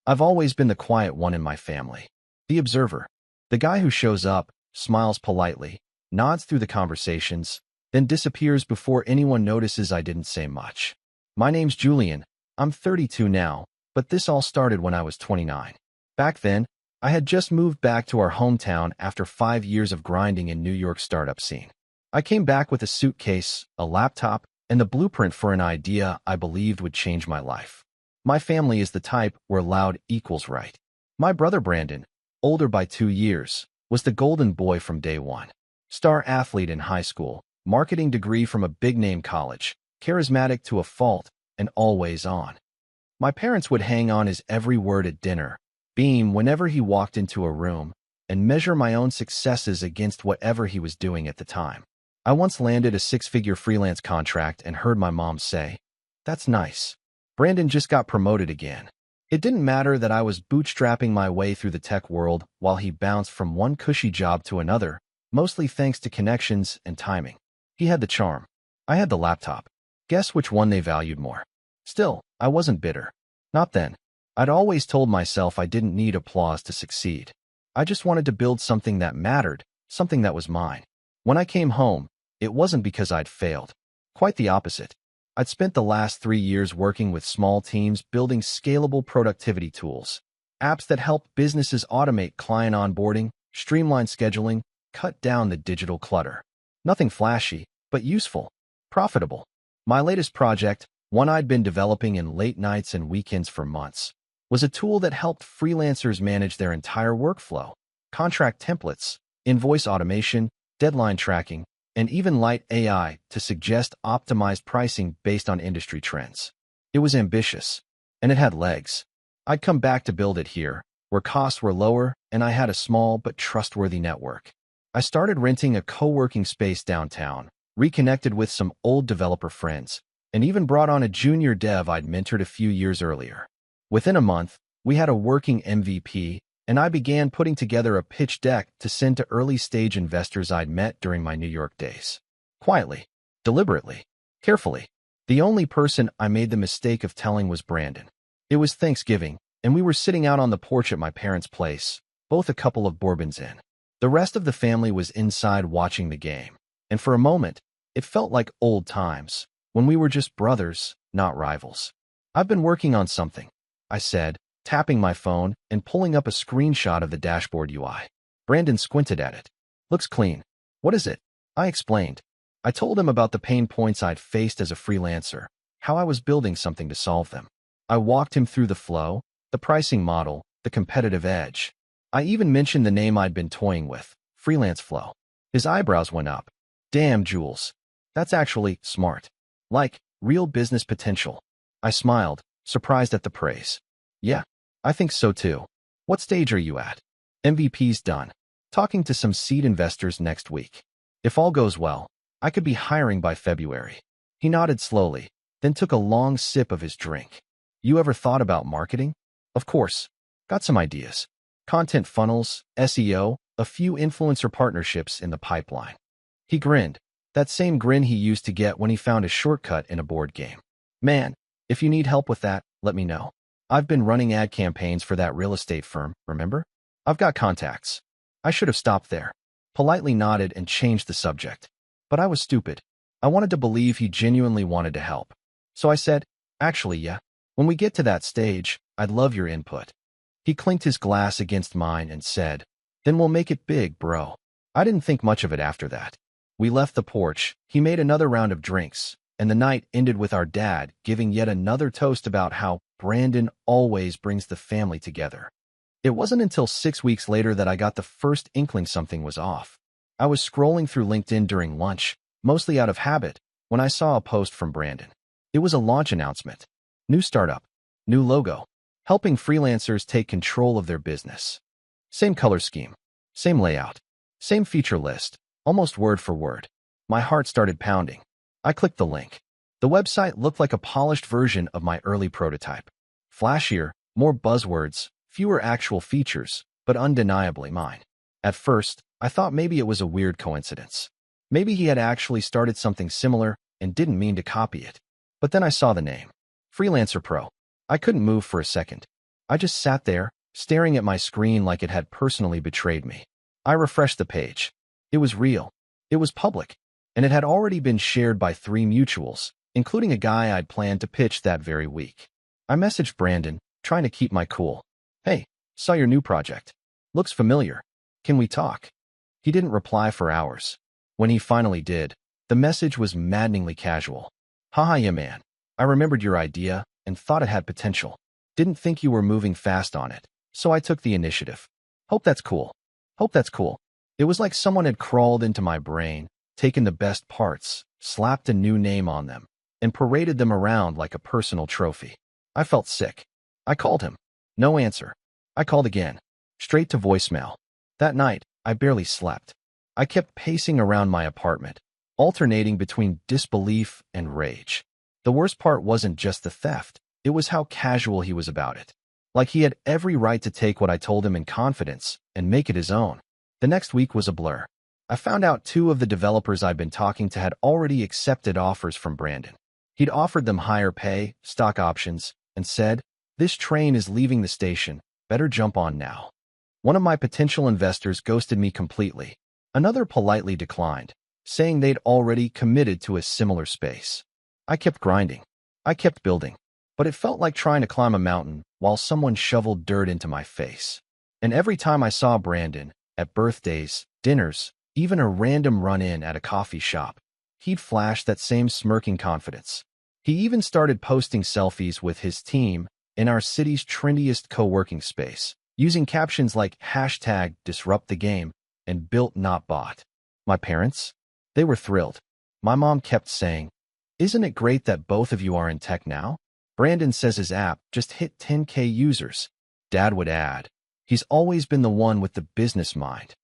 I've always been the quiet one in my family. The observer. The guy who shows up, smiles politely, nods through the conversations, then disappears before anyone notices I didn't say much. My name's Julian. I'm 32 now, but this all started when I was 29. Back then, I had just moved back to our hometown after 5 years of grinding in New York's startup scene. I came back with a suitcase, a laptop, and the blueprint for an idea I believed would change my life. My family is the type where loud equals right. My brother Brandon, older by 2 years, was the golden boy from day one. Star athlete in high school, marketing degree from a big-name college, charismatic to a fault, and always on. My parents would hang on his every word at dinner, beam whenever he walked into a room, and measure my own successes against whatever he was doing at the time. I once landed a 6-figure freelance contract and heard my mom say, "That's nice. Brandon just got promoted again." It didn't matter that I was bootstrapping my way through the tech world while he bounced from one cushy job to another, mostly thanks to connections and timing. He had the charm. I had the laptop. Guess which one they valued more? Still, I wasn't bitter. Not then. I'd always told myself I didn't need applause to succeed. I just wanted to build something that mattered, something that was mine. When I came home, it wasn't because I'd failed. Quite the opposite. I'd spent the last 3 years working with small teams building scalable productivity tools, apps that help businesses automate client onboarding, streamline scheduling, cut down the digital clutter. Nothing flashy, but useful, profitable. My latest project, one I'd been developing in late nights and weekends for months, was a tool that helped freelancers manage their entire workflow, contract templates, invoice automation, deadline tracking, and even light AI to suggest optimized pricing based on industry trends. It was ambitious, and it had legs. I'd come back to build it here, where costs were lower and I had a small but trustworthy network. I started renting a co-working space downtown, reconnected with some old developer friends, and even brought on a junior dev I'd mentored a few years earlier. Within a month, we had a working MVP, and I began putting together a pitch deck to send to early-stage investors I'd met during my New York days. Quietly, deliberately, carefully. The only person I made the mistake of telling was Brandon. It was Thanksgiving, and we were sitting out on the porch at my parents' place, both a couple of bourbons in. The rest of the family was inside watching the game, and for a moment, it felt like old times, when we were just brothers, not rivals. "I've been working on something," I said, tapping my phone and pulling up a screenshot of the dashboard UI. Brandon squinted at it. "Looks clean. What is it?" I explained. I told him about the pain points I'd faced as a freelancer, how I was building something to solve them. I walked him through the flow, the pricing model, the competitive edge. I even mentioned the name I'd been toying with, Freelance Flow. His eyebrows went up. "Damn, Jules. That's actually smart. Like, real business potential." I smiled, surprised at the praise. "Yeah, I think so too. What stage are you at?" "MVP's done. Talking to some seed investors next week. If all goes well, I could be hiring by February." He nodded slowly, then took a long sip of his drink. "You ever thought about marketing?" "Of course. Got some ideas. Content funnels, SEO, a few influencer partnerships in the pipeline." He grinned, that same grin he used to get when he found a shortcut in a board game. "Man, if you need help with that, let me know. I've been running ad campaigns for that real estate firm, remember? I've got contacts." I should have stopped there, politely nodded and changed the subject. But I was stupid. I wanted to believe he genuinely wanted to help. So I said, "Actually, yeah. When we get to that stage, I'd love your input." He clinked his glass against mine and said, "Then we'll make it big, bro." I didn't think much of it after that. We left the porch, he made another round of drinks, and the night ended with our dad giving yet another toast about how Brandon always brings the family together. It wasn't until 6 weeks later that I got the first inkling something was off. I was scrolling through LinkedIn during lunch, mostly out of habit, when I saw a post from Brandon. It was a launch announcement. New startup, new logo, helping freelancers take control of their business. Same color scheme, same layout, same feature list, almost word for word. My heart started pounding. I clicked the link. The website looked like a polished version of my early prototype. Flashier, more buzzwords, fewer actual features, but undeniably mine. At first, I thought maybe it was a weird coincidence. Maybe he had actually started something similar and didn't mean to copy it. But then I saw the name. Freelancer Pro. I couldn't move for a second. I just sat there, staring at my screen like it had personally betrayed me. I refreshed the page. It was real. It was public. And it had already been shared by 3 mutuals, including a guy I'd planned to pitch that very week. I messaged Brandon, trying to keep my cool. "Hey, saw your new project. Looks familiar. Can we talk?" He didn't reply for hours. When he finally did, the message was maddeningly casual. "Haha, yeah man. I remembered your idea and thought it had potential. Didn't think you were moving fast on it, so I took the initiative. Hope that's cool. Hope that's cool." It was like someone had crawled into my brain, taken the best parts, slapped a new name on them, and paraded them around like a personal trophy. I felt sick. I called him. No answer. I called again. Straight to voicemail. That night, I barely slept. I kept pacing around my apartment, alternating between disbelief and rage. The worst part wasn't just the theft, it was how casual he was about it. Like he had every right to take what I told him in confidence and make it his own. The next week was a blur. I found out 2 of the developers I'd been talking to had already accepted offers from Brandon. He'd offered them higher pay, stock options, and said, "This train is leaving the station, better jump on now." One of my potential investors ghosted me completely. Another politely declined, saying they'd already committed to a similar space. I kept grinding. I kept building. But it felt like trying to climb a mountain while someone shoveled dirt into my face. And every time I saw Brandon, at birthdays, dinners, even a random run-in at a coffee shop, he'd flash that same smirking confidence. He even started posting selfies with his team in our city's trendiest co-working space, using captions like #DisruptTheGame and "Built Not Bought." My parents? They were thrilled. My mom kept saying, "Isn't it great that both of you are in tech now? Brandon says his app just hit 10K users." Dad would add, "He's always been the one with the business mind."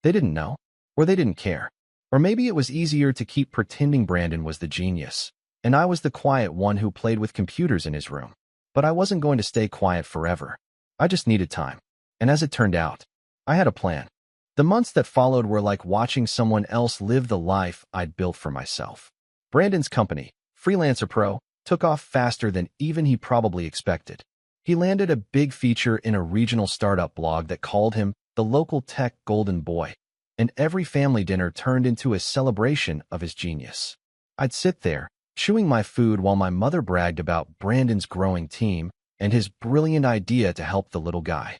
They didn't know, or they didn't care. Or maybe it was easier to keep pretending Brandon was the genius, and I was the quiet one who played with computers in his room. But I wasn't going to stay quiet forever. I just needed time. And as it turned out, I had a plan. The months that followed were like watching someone else live the life I'd built for myself. Brandon's company, Freelancer Pro, took off faster than even he probably expected. He landed a big feature in a regional startup blog that called him the local tech golden boy, and every family dinner turned into a celebration of his genius. I'd sit there, chewing my food while my mother bragged about Brandon's growing team and his brilliant idea to help the little guy.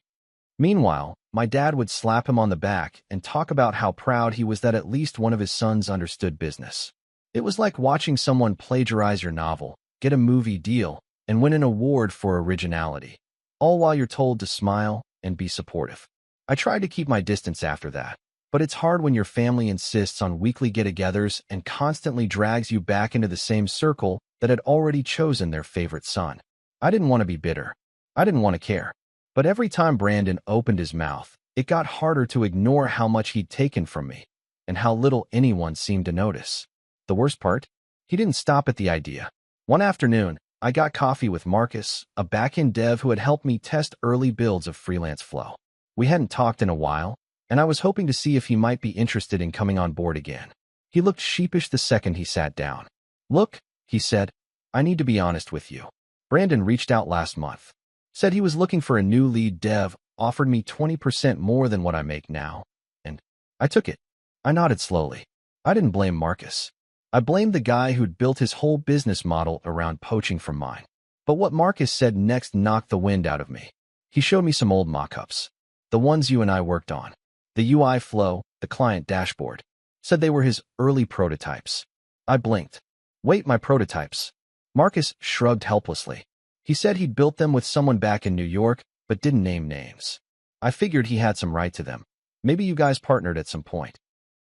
Meanwhile, my dad would slap him on the back and talk about how proud he was that at least one of his sons understood business. It was like watching someone plagiarize your novel, get a movie deal, and win an award for originality, all while you're told to smile and be supportive. I tried to keep my distance after that, but it's hard when your family insists on weekly get-togethers and constantly drags you back into the same circle that had already chosen their favorite son. I didn't want to be bitter. I didn't want to care. But every time Brandon opened his mouth, it got harder to ignore how much he'd taken from me and how little anyone seemed to notice. The worst part? He didn't stop at the idea. One afternoon, I got coffee with Marcus, a back-end dev who had helped me test early builds of Freelance Flow. We hadn't talked in a while, and I was hoping to see if he might be interested in coming on board again. He looked sheepish the second he sat down. "Look," he said, "I need to be honest with you. Brandon reached out last month. Said he was looking for a new lead dev, offered me 20% more than what I make now. And I took it." I nodded slowly. I didn't blame Marcus. I blamed the guy who'd built his whole business model around poaching from mine. But what Marcus said next knocked the wind out of me. He showed me some old mock-ups. The ones you and I worked on. The UI flow, the client dashboard. Said they were his early prototypes. I blinked. "Wait, my prototypes?" Marcus shrugged helplessly. He said he'd built them with someone back in New York, but didn't name names. I figured he had some right to them. Maybe you guys partnered at some point.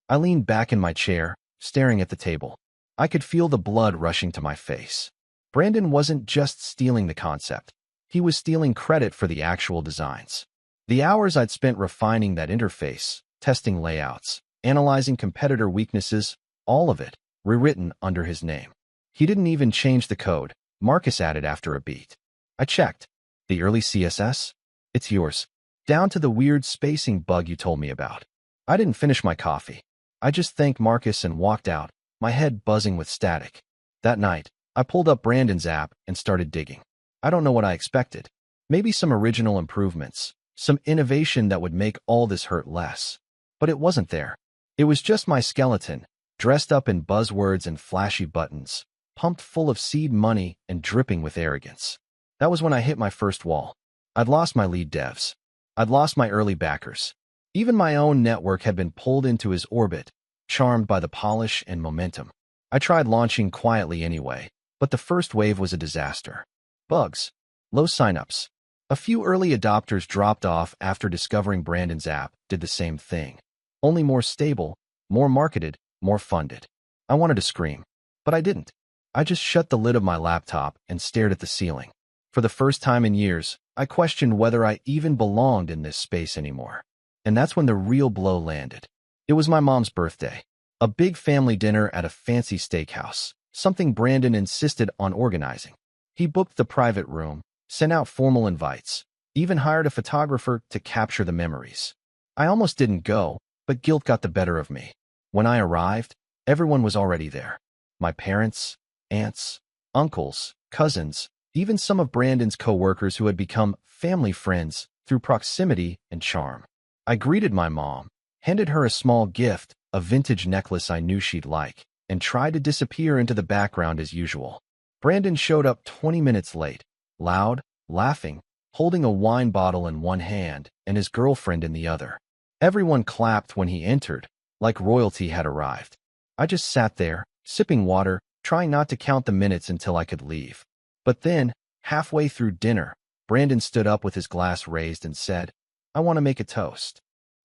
I leaned back in my chair, staring at the table. I could feel the blood rushing to my face. Brandon wasn't just stealing the concept. He was stealing credit for the actual designs. The hours I'd spent refining that interface, testing layouts, analyzing competitor weaknesses, all of it, rewritten under his name. He didn't even change the code, Marcus added after a beat. I checked. "The early CSS? It's yours. Down to the weird spacing bug you told me about." I didn't finish my coffee. I just thanked Marcus and walked out, my head buzzing with static. That night, I pulled up Brandon's app and started digging. I don't know what I expected. Maybe some original improvements, some innovation that would make all this hurt less. But it wasn't there. It was just my skeleton, dressed up in buzzwords and flashy buttons, pumped full of seed money and dripping with arrogance. That was when I hit my first wall. I'd lost my lead devs. I'd lost my early backers. Even my own network had been pulled into his orbit, charmed by the polish and momentum. I tried launching quietly anyway, but the first wave was a disaster. Bugs. Low signups. A few early adopters dropped off after discovering Brandon's app did the same thing. Only more stable, more marketed, more funded. I wanted to scream, but I didn't. I just shut the lid of my laptop and stared at the ceiling. For the first time in years, I questioned whether I even belonged in this space anymore. And that's when the real blow landed. It was my mom's birthday. A big family dinner at a fancy steakhouse, something Brandon insisted on organizing. He booked the private room, sent out formal invites, even hired a photographer to capture the memories. I almost didn't go, but guilt got the better of me. When I arrived, everyone was already there. My parents, aunts, uncles, cousins, even some of Brandon's co-workers who had become family friends through proximity and charm. I greeted my mom, handed her a small gift, a vintage necklace I knew she'd like, and tried to disappear into the background as usual. Brandon showed up 20 minutes late, loud, laughing, holding a wine bottle in one hand and his girlfriend in the other. Everyone clapped when he entered, like royalty had arrived. I just sat there, sipping water, trying not to count the minutes until I could leave. But then, halfway through dinner, Brandon stood up with his glass raised and said, "I want to make a toast."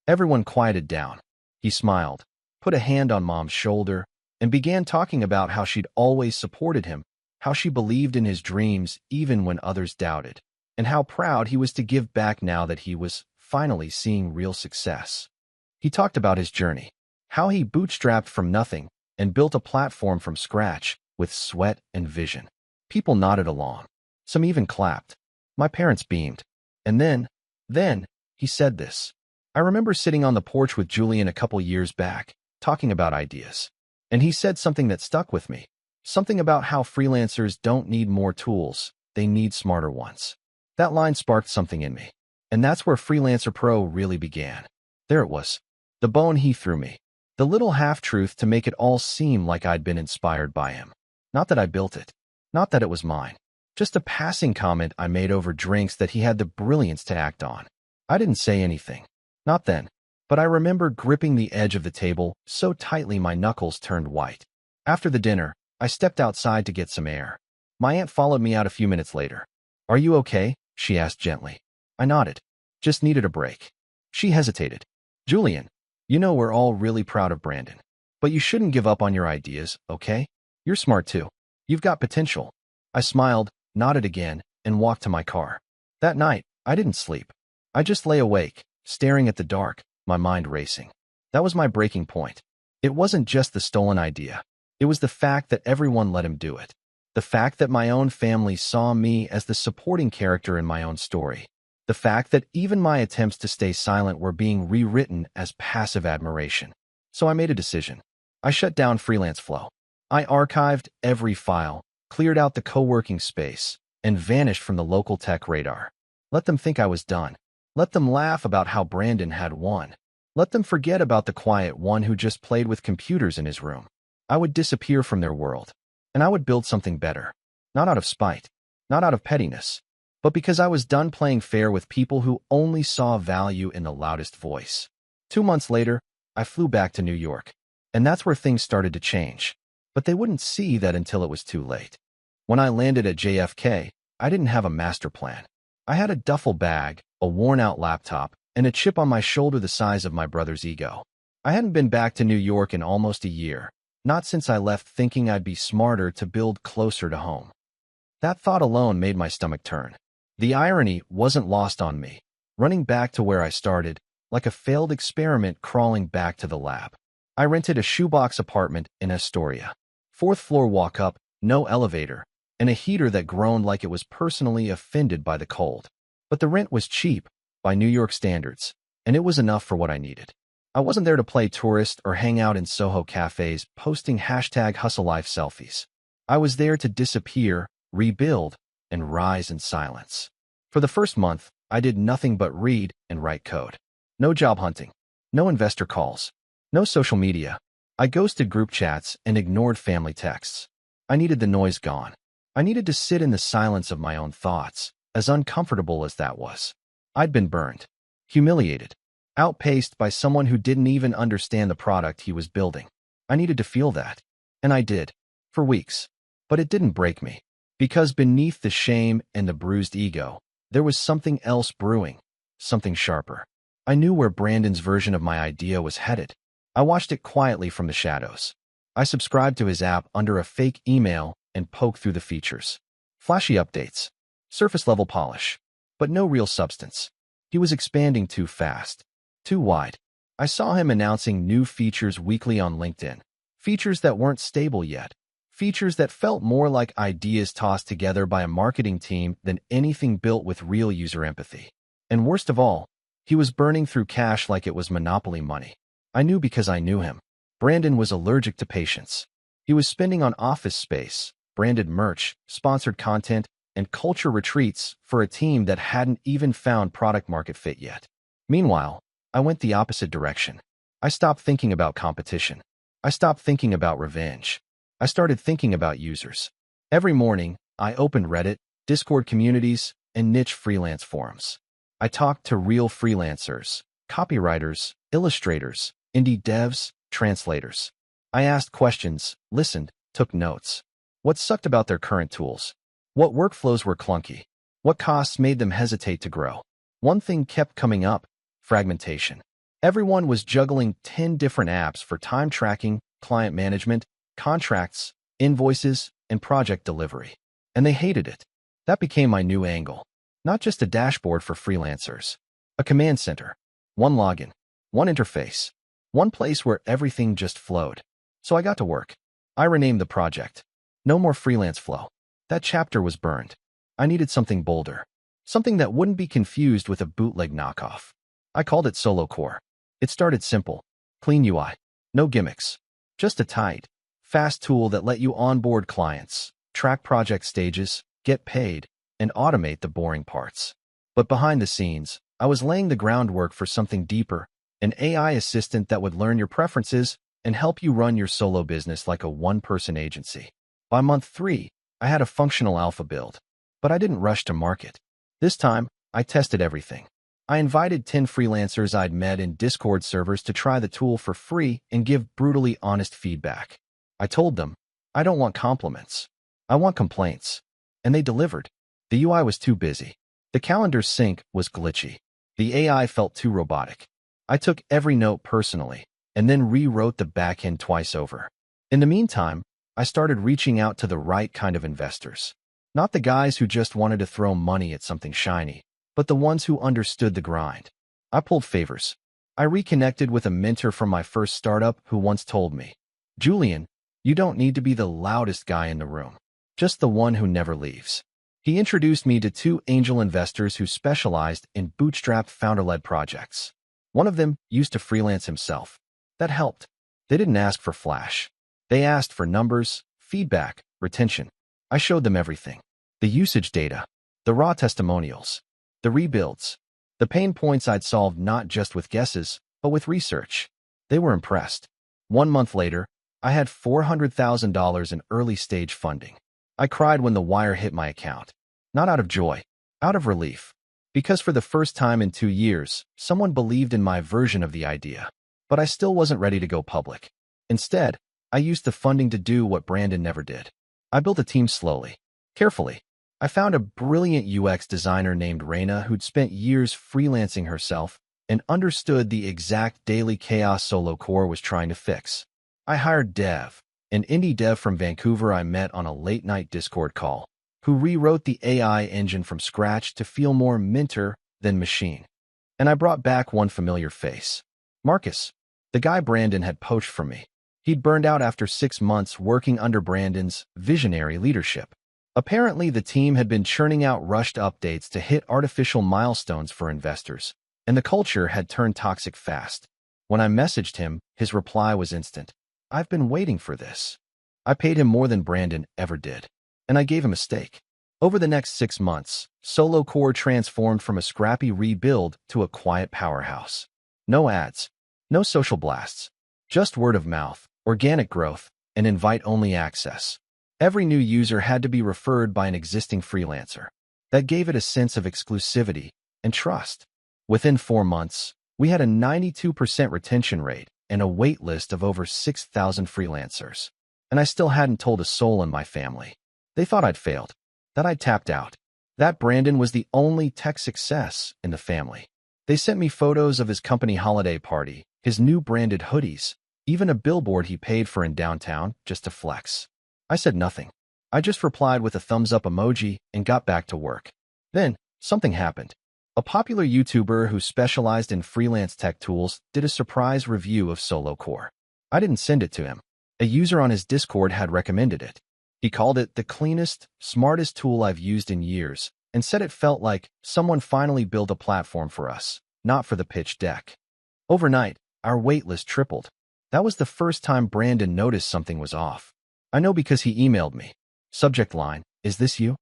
Everyone quieted down. He smiled, put a hand on Mom's shoulder, and began talking about how she'd always supported him, how she believed in his dreams even when others doubted, and how proud he was to give back now that he was finally seeing real success. He talked about his journey, how he bootstrapped from nothing and built a platform from scratch with sweat and vision. People nodded along. Some even clapped. My parents beamed. And then, he said this. I remember sitting on the porch with Julian a couple years back, talking about ideas. And he said something that stuck with me. Something about how freelancers don't need more tools, they need smarter ones. That line sparked something in me. And that's where Freelancer Pro really began. There it was. The bone he threw me. The little half-truth to make it all seem like I'd been inspired by him. Not that I built it. Not that it was mine. Just a passing comment I made over drinks that he had the brilliance to act on. I didn't say anything. Not then. But I remember gripping the edge of the table so tightly my knuckles turned white. After the dinner, I stepped outside to get some air. My aunt followed me out a few minutes later. Are you okay? She asked gently. I nodded. Just needed a break. She hesitated. Julian, you know we're all really proud of Brandon. But you shouldn't give up on your ideas, okay? You're smart too. You've got potential. I smiled, nodded again, and walked to my car. That night, I didn't sleep. I just lay awake, staring at the dark, my mind racing. That was my breaking point. It wasn't just the stolen idea. It was the fact that everyone let him do it. The fact that my own family saw me as the supporting character in my own story. The fact that even my attempts to stay silent were being rewritten as passive admiration. So I made a decision. I shut down Freelance Flow. I archived every file, cleared out the co-working space, and vanished from the local tech radar. Let them think I was done. Let them laugh about how Brandon had won. Let them forget about the quiet one who just played with computers in his room. I would disappear from their world, and I would build something better. Not out of spite, not out of pettiness, but because I was done playing fair with people who only saw value in the loudest voice. 2 months later, I flew back to New York, and that's where things started to change. But they wouldn't see that until it was too late. When I landed at JFK, I didn't have a master plan. I had a duffel bag, a worn-out laptop, and a chip on my shoulder the size of my brother's ego. I hadn't been back to New York in almost a year, not since I left thinking I'd be smarter to build closer to home. That thought alone made my stomach turn. The irony wasn't lost on me, running back to where I started, like a failed experiment crawling back to the lab. I rented a shoebox apartment in Astoria. 4th floor walk up, no elevator, and a heater that groaned like it was personally offended by the cold. But the rent was cheap, by New York standards, and it was enough for what I needed. I wasn't there to play tourist or hang out in Soho cafes posting #HustleLife selfies. I was there to disappear, rebuild, and rise in silence. For the first month, I did nothing but read and write code. No job hunting, no investor calls, no social media. I ghosted group chats and ignored family texts. I needed the noise gone. I needed to sit in the silence of my own thoughts, as uncomfortable as that was. I'd been burned, humiliated, outpaced by someone who didn't even understand the product he was building. I needed to feel that, and I did, for weeks. But it didn't break me, because beneath the shame and the bruised ego, there was something else brewing, something sharper. I knew where Brandon's version of my idea was headed. I watched it quietly from the shadows. I subscribed to his app under a fake email and poked through the features. Flashy updates, surface-level polish, but no real substance. He was expanding too fast, too wide. I saw him announcing new features weekly on LinkedIn, features that weren't stable yet, features that felt more like ideas tossed together by a marketing team than anything built with real user empathy. And worst of all, he was burning through cash like it was monopoly money. I knew because I knew him. Brandon was allergic to patience. He was spending on office space, branded merch, sponsored content, and culture retreats for a team that hadn't even found product-market fit yet. Meanwhile, I went the opposite direction. I stopped thinking about competition. I stopped thinking about revenge. I started thinking about users. Every morning, I opened Reddit, Discord communities, and niche freelance forums. I talked to real freelancers, copywriters, illustrators, indie devs, translators. I asked questions, listened, took notes. What sucked about their current tools? What workflows were clunky? What costs made them hesitate to grow? One thing kept coming up: fragmentation. Everyone was juggling 10 different apps for time tracking, client management, contracts, invoices, and project delivery. And they hated it. That became my new angle. Not just a dashboard for freelancers. A command center. One login. One interface. One place where everything just flowed. So I got to work. I renamed the project. No more freelance flow. That chapter was burned. I needed something bolder. Something that wouldn't be confused with a bootleg knockoff. I called it Solo Core. It started simple. Clean UI. No gimmicks. Just a tight, fast tool that let you onboard clients, track project stages, get paid, and automate the boring parts. But behind the scenes, I was laying the groundwork for something deeper, an AI assistant that would learn your preferences and help you run your solo business like a one-person agency. By month 3, I had a functional alpha build, but I didn't rush to market. This time, I tested everything. I invited 10 freelancers I'd met in Discord servers to try the tool for free and give brutally honest feedback. I told them, I don't want compliments. I want complaints. And they delivered. The UI was too busy. The calendar sync was glitchy. The AI felt too robotic. I took every note personally and then rewrote the backend twice over. In the meantime, I started reaching out to the right kind of investors. Not the guys who just wanted to throw money at something shiny, but the ones who understood the grind. I pulled favors. I reconnected with a mentor from my first startup who once told me, "Julian, you don't need to be the loudest guy in the room, just the one who never leaves." He introduced me to 2 angel investors who specialized in bootstrapped founder-led projects. One of them used to freelance himself. That helped. They didn't ask for flash. They asked for numbers, feedback, retention. I showed them everything. The usage data, the raw testimonials, the rebuilds, the pain points I'd solved not just with guesses, but with research. They were impressed. 1 month later, I had $400,000 in early-stage funding. I cried when the wire hit my account. Not out of joy, out of relief. Because for the first time in 2 years, someone believed in my version of the idea. But I still wasn't ready to go public. Instead, I used the funding to do what Brandon never did. I built a team slowly, carefully. I found a brilliant UX designer named Raina who'd spent years freelancing herself and understood the exact daily chaos Solo Core was trying to fix. I hired Dev, an indie dev from Vancouver I met on a late-night Discord call, who rewrote the AI engine from scratch to feel more mentor than machine. And I brought back one familiar face. Marcus, the guy Brandon had poached from me. He'd burned out after 6 months working under Brandon's visionary leadership. Apparently, the team had been churning out rushed updates to hit artificial milestones for investors, and the culture had turned toxic fast. When I messaged him, his reply was instant. "I've been waiting for this." I paid him more than Brandon ever did, and I gave him a stake. Over the next 6 months, Solo Core transformed from a scrappy rebuild to a quiet powerhouse. No ads, no social blasts, just word of mouth, organic growth, and invite-only access. Every new user had to be referred by an existing freelancer. That gave it a sense of exclusivity and trust. Within 4 months, we had a 92% retention rate and a wait list of over 6,000 freelancers. And I still hadn't told a soul in my family. They thought I'd failed, that I'd tapped out, that Brandon was the only tech success in the family. They sent me photos of his company holiday party, his new branded hoodies, even a billboard he paid for in downtown just to flex. I said nothing. I just replied with a thumbs-up emoji and got back to work. Then, something happened. A popular YouTuber who specialized in freelance tech tools did a surprise review of Solo Core. I didn't send it to him. A user on his Discord had recommended it. He called it the cleanest, smartest tool I've used in years and said it felt like someone finally built a platform for us, not for the pitch deck. Overnight, our waitlist tripled. That was the first time Brandon noticed something was off. I know because he emailed me. Subject line, "Is this you?"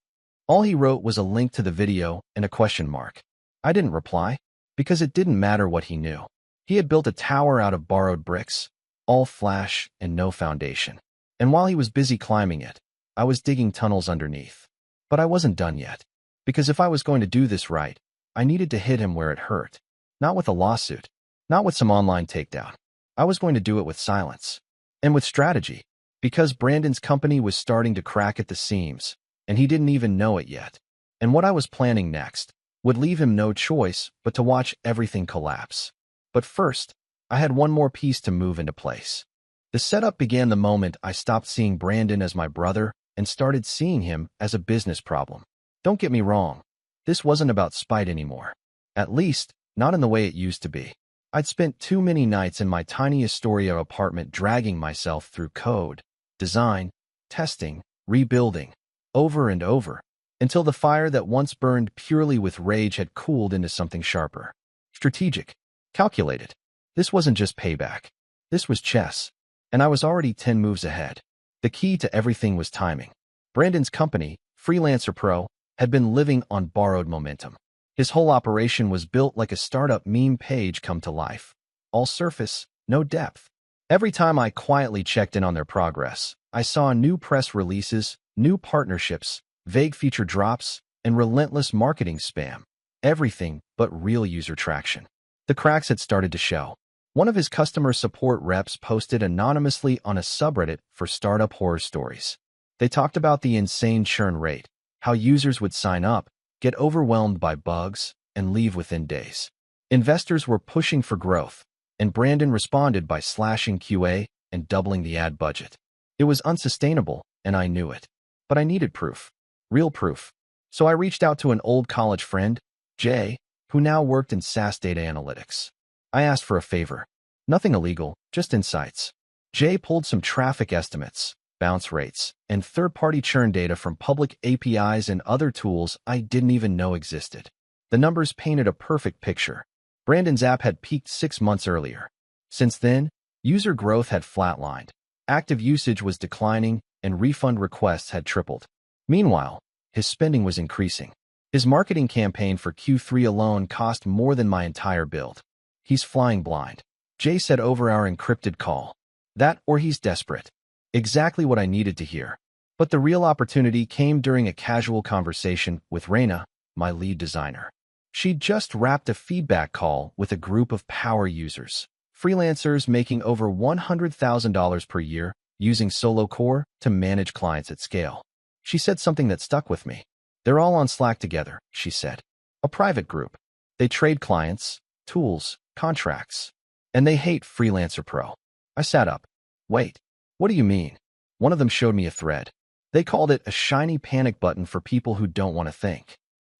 All he wrote was a link to the video and a question mark. I didn't reply because it didn't matter what he knew. He had built a tower out of borrowed bricks, all flash and no foundation. And while he was busy climbing it, I was digging tunnels underneath. But I wasn't done yet, because if I was going to do this right, I needed to hit him where it hurt. Not with a lawsuit, not with some online takedown. I was going to do it with silence and with strategy, because Brandon's company was starting to crack at the seams, and he didn't even know it yet. And what I was planning next would leave him no choice but to watch everything collapse. But first, I had one more piece to move into place. The setup began the moment I stopped seeing Brandon as my brother and started seeing him as a business problem. Don't get me wrong, this wasn't about spite anymore. At least, not in the way it used to be. I'd spent too many nights in my tiny Astoria apartment dragging myself through code, design, testing, rebuilding, over and over, until the fire that once burned purely with rage had cooled into something sharper. Strategic. Calculated. This wasn't just payback. This was chess. And I was already 10 moves ahead. The key to everything was timing. Brandon's company, Freelancer Pro, had been living on borrowed momentum. His whole operation was built like a startup meme page come to life. All surface, no depth. Every time I quietly checked in on their progress, I saw new press releases, new partnerships, vague feature drops, and relentless marketing spam. Everything but real user traction. The cracks had started to show. One of his customer support reps posted anonymously on a subreddit for startup horror stories. They talked about the insane churn rate, how users would sign up, get overwhelmed by bugs, and leave within days. Investors were pushing for growth, and Brandon responded by slashing QA and doubling the ad budget. It was unsustainable, and I knew it. But I needed proof. Real proof. So I reached out to an old college friend, Jay, who now worked in SaaS data analytics. I asked for a favor. Nothing illegal, just insights. Jay pulled some traffic estimates, bounce rates, and third-party churn data from public APIs and other tools I didn't even know existed. The numbers painted a perfect picture. Brandon's app had peaked 6 months earlier. Since then, user growth had flatlined. Active usage was declining, and refund requests had tripled. Meanwhile, his spending was increasing. His marketing campaign for Q3 alone cost more than my entire build. He's flying blind. Jay said over our encrypted call. That or he's desperate. Exactly what I needed to hear. But the real opportunity came during a casual conversation with Raina, my lead designer. She'd just wrapped a feedback call with a group of power users, freelancers making over $100,000 per year using Solo Core to manage clients at scale. She said something that stuck with me. They're all on Slack together, she said. A private group. They trade clients, tools, contracts. And they hate Freelancer Pro. I sat up. Wait, what do you mean? One of them showed me a thread. They called it a shiny panic button for people who don't want to think.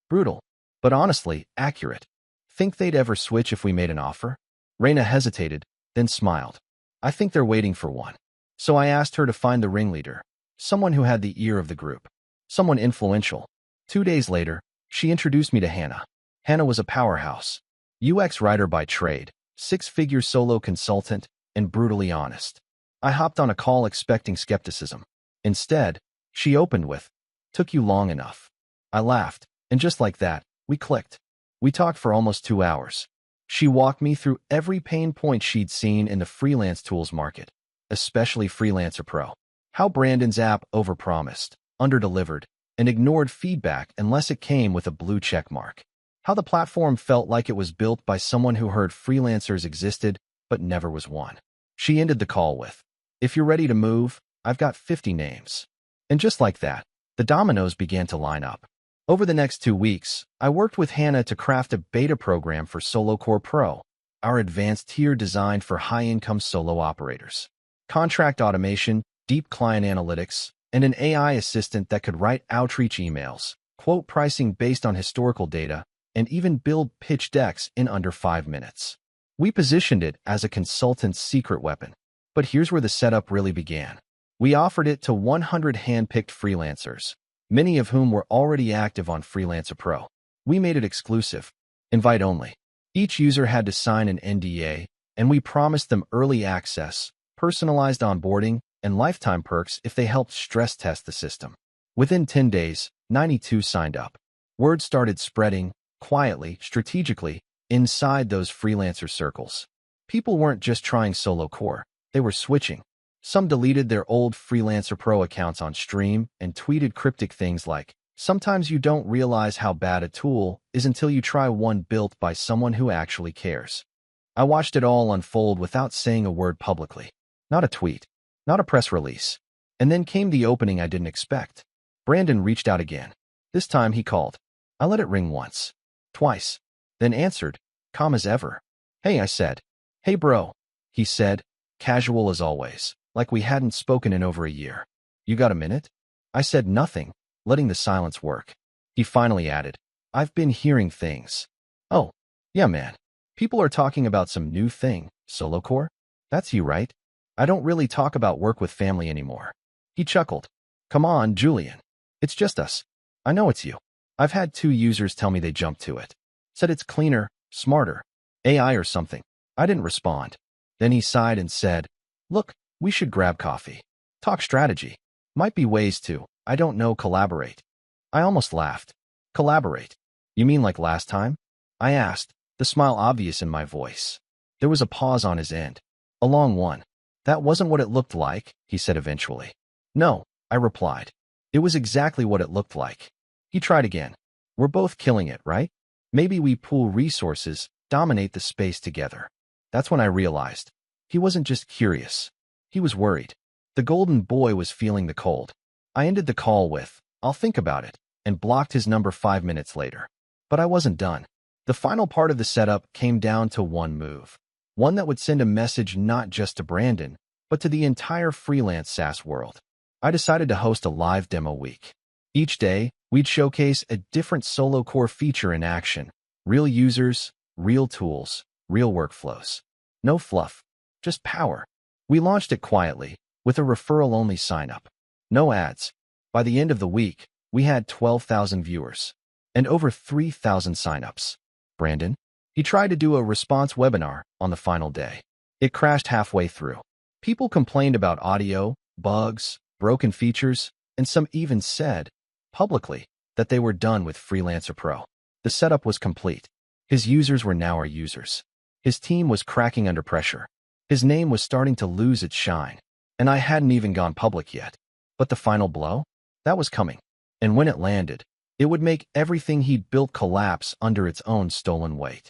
Brutal, but honestly, accurate. Think they'd ever switch if we made an offer? Raina hesitated, then smiled. I think they're waiting for one. So I asked her to find the ringleader, someone who had the ear of the group, someone influential. 2 days later, she introduced me to Hannah. Hannah was a powerhouse. UX writer by trade, 6-figure solo consultant, and brutally honest. I hopped on a call expecting skepticism. Instead, she opened with, "Took you long enough." I laughed, and just like that, we clicked. We talked for almost 2 hours. She walked me through every pain point she'd seen in the freelance tools market, especially Freelancer Pro. How Brandon's app overpromised, underdelivered, and ignored feedback unless it came with a blue check mark. How the platform felt like it was built by someone who heard freelancers existed but never was one. She ended the call with, "If you're ready to move, I've got 50 names." And just like that, the dominoes began to line up. Over the next 2 weeks, I worked with Hannah to craft a beta program for SoloCore Pro, our advanced tier designed for high-income solo operators. Contract automation, deep client analytics, and an AI assistant that could write outreach emails, quote pricing based on historical data, and even build pitch decks in under 5 minutes. We positioned it as a consultant's secret weapon. But here's where the setup really began. We offered it to 100 hand-picked freelancers, many of whom were already active on Freelancer Pro. We made it exclusive, invite only. Each user had to sign an NDA, and we promised them early access, personalized onboarding, and lifetime perks if they helped stress test the system. Within 10 days, 92 signed up. Word started spreading, quietly, strategically, inside those freelancer circles. People weren't just trying SoloCore, they were switching. Some deleted their old Freelancer Pro accounts on stream and tweeted cryptic things like, "Sometimes you don't realize how bad a tool is until you try one built by someone who actually cares." I watched it all unfold without saying a word publicly. Not a tweet, not a press release. And then came the opening I didn't expect. Brandon reached out again. This time he called. I let it ring once, twice, then answered, calm as ever. "Hey," I said. "Hey, bro," he said, casual as always, like we hadn't spoken in over a year. "You got a minute?" I said nothing, letting the silence work. He finally added, "I've been hearing things." "Oh, yeah, man. People are talking about some new thing, SoloCore? That's you, right? I don't really talk about work with family anymore." He chuckled. "Come on, Julian. It's just us. I know it's you. I've had 2 users tell me they jumped to it. Said it's cleaner, smarter, AI or something." I didn't respond. Then he sighed and said, "Look, we should grab coffee. Talk strategy. Might be ways to, I don't know, collaborate." I almost laughed. "Collaborate? You mean like last time?" I asked, the smile obvious in my voice. There was a pause on his end. A long one. "That wasn't what it looked like," he said eventually. "No," I replied. "It was exactly what it looked like." He tried again. "We're both killing it, right? Maybe we pool resources, dominate the space together." That's when I realized. He wasn't just curious. He was worried. The golden boy was feeling the cold. I ended the call with, "I'll think about it," and blocked his number 5 minutes later. But I wasn't done. The final part of the setup came down to one move. One that would send a message not just to Brandon, but to the entire freelance SaaS world. I decided to host a live demo week. Each day, we'd showcase a different SoloCore feature in action. Real users, real tools, real workflows. No fluff, just power. We launched it quietly, with a referral-only sign-up. No ads. By the end of the week, we had 12,000 viewers and over 3,000 sign-ups. Brandon? He tried to do a response webinar on the final day. It crashed halfway through. People complained about audio, bugs, broken features, and some even said, publicly, that they were done with Freelancer Pro. The setup was complete. His users were now our users. His team was cracking under pressure. His name was starting to lose its shine. And I hadn't even gone public yet. But the final blow? That was coming. And when it landed, it would make everything he'd built collapse under its own stolen weight.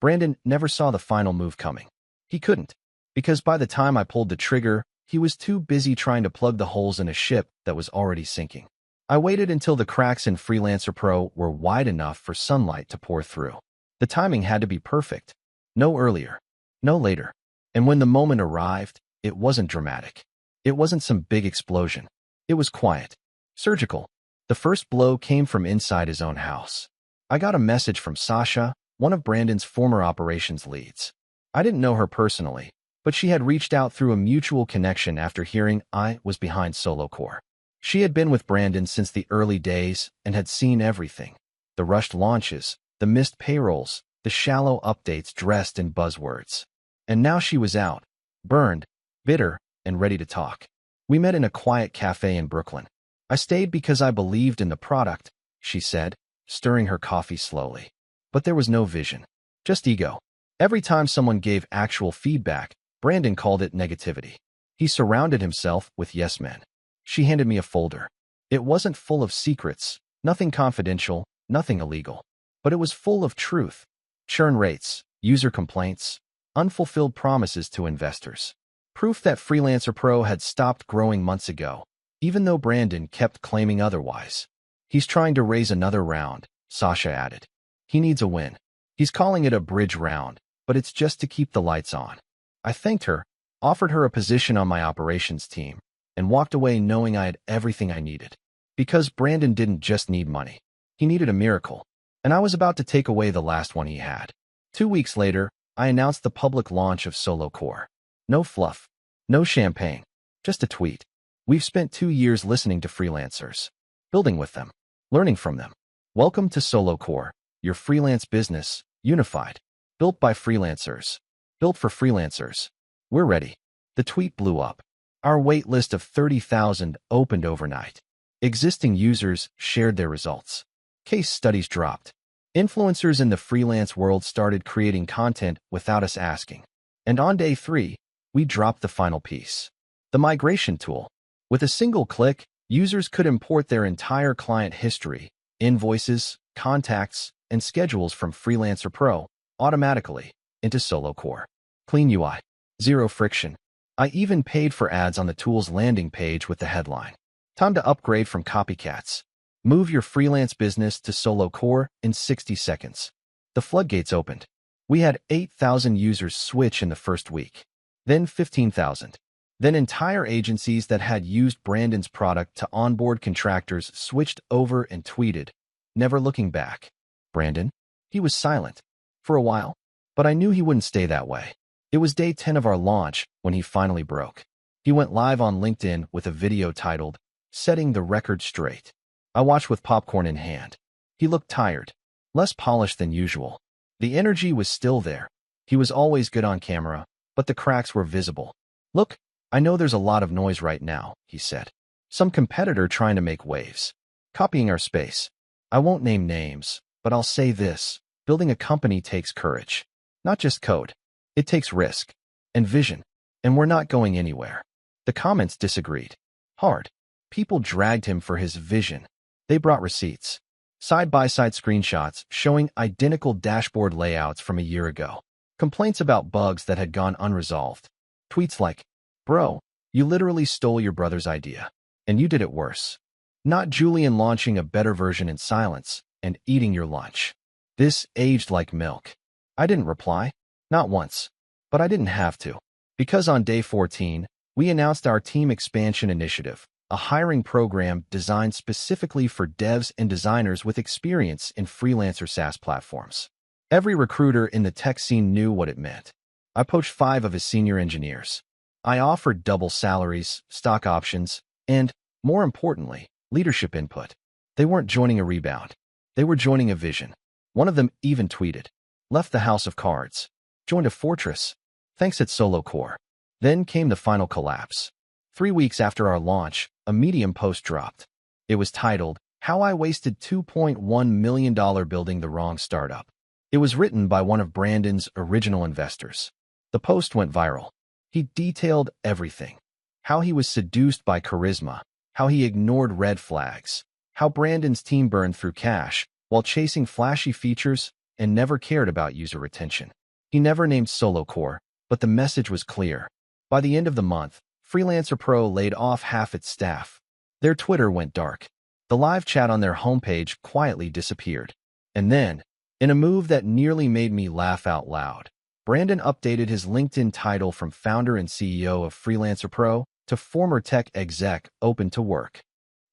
Brandon never saw the final move coming. He couldn't. Because by the time I pulled the trigger, he was too busy trying to plug the holes in a ship that was already sinking. I waited until the cracks in Freelancer Pro were wide enough for sunlight to pour through. The timing had to be perfect. No earlier, no later. And when the moment arrived, it wasn't dramatic. It wasn't some big explosion. It was quiet, surgical. The first blow came from inside his own house. I got a message from Sasha, one of Brandon's former operations leads. I didn't know her personally, but she had reached out through a mutual connection after hearing I was behind SoloCore. She had been with Brandon since the early days and had seen everything. The rushed launches, the missed payrolls, the shallow updates dressed in buzzwords. And now she was out, burned, bitter, and ready to talk. We met in a quiet cafe in Brooklyn. I stayed because I believed in the product. she said, stirring her coffee slowly. But there was no vision. Just ego. Every time someone gave actual feedback, Brandon called it negativity. He surrounded himself with yes men. She handed me a folder. It wasn't full of secrets, nothing confidential, nothing illegal. But it was full of truth. Churn rates, user complaints, unfulfilled promises to investors. Proof that Freelancer Pro had stopped growing months ago, even though Brandon kept claiming otherwise. He's trying to raise another round, Sasha added. He needs a win. He's calling it a bridge round, but it's just to keep the lights on. I thanked her, offered her a position on my operations team, and walked away knowing I had everything I needed. Because Brandon didn't just need money. He needed a miracle, and I was about to take away the last one he had. 2 weeks later, I announced the public launch of Solo Core. No fluff, no champagne, just a tweet. We've spent 2 years listening to freelancers, building with them, learning from them. Welcome to Solo Core, your freelance business, unified. Built by freelancers. Built for freelancers. We're ready. The tweet blew up. Our wait list of 30,000 opened overnight. Existing users shared their results. Case studies dropped. Influencers in the freelance world started creating content without us asking. And on day 3, we dropped the final piece. The migration tool. With a single click, users could import their entire client history, invoices, contacts, and schedules from Freelancer Pro automatically into Solo Core. Clean UI. Zero friction. I even paid for ads on the tool's landing page with the headline. Time to upgrade from copycats. Move your freelance business to Solo Core in 60 seconds. The floodgates opened. We had 8,000 users switch in the first week. Then 15,000. Then entire agencies that had used Brandon's product to onboard contractors switched over and tweeted, never looking back. Brandon? He was silent. For a while. But I knew he wouldn't stay that way. It was day 10 of our launch when he finally broke. He went live on LinkedIn with a video titled, Setting the Record Straight. I watched with popcorn in hand. He looked tired, less polished than usual. The energy was still there. He was always good on camera, but the cracks were visible. Look, I know there's a lot of noise right now, he said. Some competitor trying to make waves. Copying our space. I won't name names, but I'll say this. Building a company takes courage. Not just code. It takes risk. And vision. And we're not going anywhere. The comments disagreed. Hard. People dragged him for his vision. They brought receipts. Side-by-side screenshots showing identical dashboard layouts from a year ago. Complaints about bugs that had gone unresolved. Tweets like, Bro, you literally stole your brother's idea. And you did it worse. Not Julian launching a better version in silence and eating your lunch. This aged like milk. I didn't reply. Not once. But I didn't have to. Because on day 14, we announced our team expansion initiative, a hiring program designed specifically for devs and designers with experience in freelancer SaaS platforms. Every recruiter in the tech scene knew what it meant. I poached 5 of his senior engineers. I offered double salaries, stock options, and, more importantly, leadership input. They weren't joining a rebound. They were joining a vision. One of them even tweeted, left the house of cards, joined a fortress. Thanks at Solo Core. Then came the final collapse. 3 weeks after our launch, a Medium post dropped. It was titled, How I Wasted $2.1 million Building the Wrong Startup. It was written by one of Brandon's original investors. The post went viral. He detailed everything. How he was seduced by charisma, how he ignored red flags, how Brandon's team burned through cash while chasing flashy features and never cared about user retention. He never named Solo Core, but the message was clear. By the end of the month, Freelancer Pro laid off half its staff. Their Twitter went dark. The live chat on their homepage quietly disappeared. And then, in a move that nearly made me laugh out loud, Brandon updated his LinkedIn title from founder and CEO of Freelancer Pro to former tech exec open to work.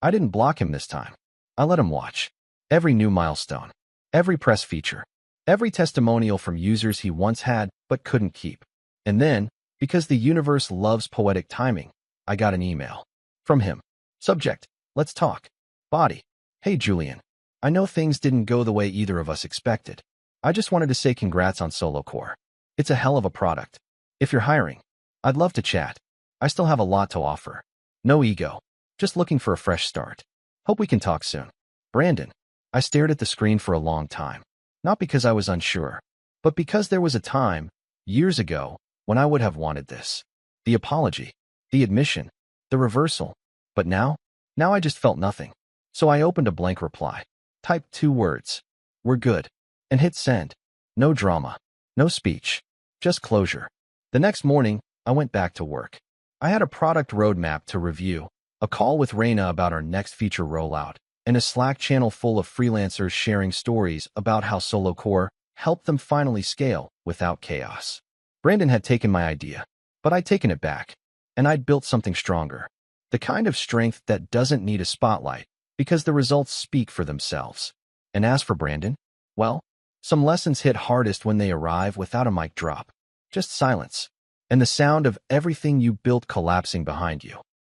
I didn't block him this time. I let him watch. Every new milestone. Every press feature. Every testimonial from users he once had but couldn't keep. And then, because the universe loves poetic timing, I got an email. From him. Subject, let's talk. Body, hey Julian. I know things didn't go the way either of us expected. I just wanted to say congrats on Solo Core. It's a hell of a product. If you're hiring, I'd love to chat. I still have a lot to offer. No ego. Just looking for a fresh start. Hope we can talk soon. Brandon. I stared at the screen for a long time, not because I was unsure, but because there was a time, years ago, when I would have wanted this. The apology, the admission, the reversal. But now I just felt nothing. So I opened a blank reply, typed 2 words, "We're good," and hit send. No drama, no speech, just closure. The next morning, I went back to work. I had a product roadmap to review, a call with Raina about our next feature rollout, and a Slack channel full of freelancers sharing stories about how SoloCore helped them finally scale without chaos. Brandon had taken my idea, but I'd taken it back, and I'd built something stronger. The kind of strength that doesn't need a spotlight, because the results speak for themselves. And as for Brandon, well, some lessons hit hardest when they arrive without a mic drop. Just silence, and the sound of everything you built collapsing behind you.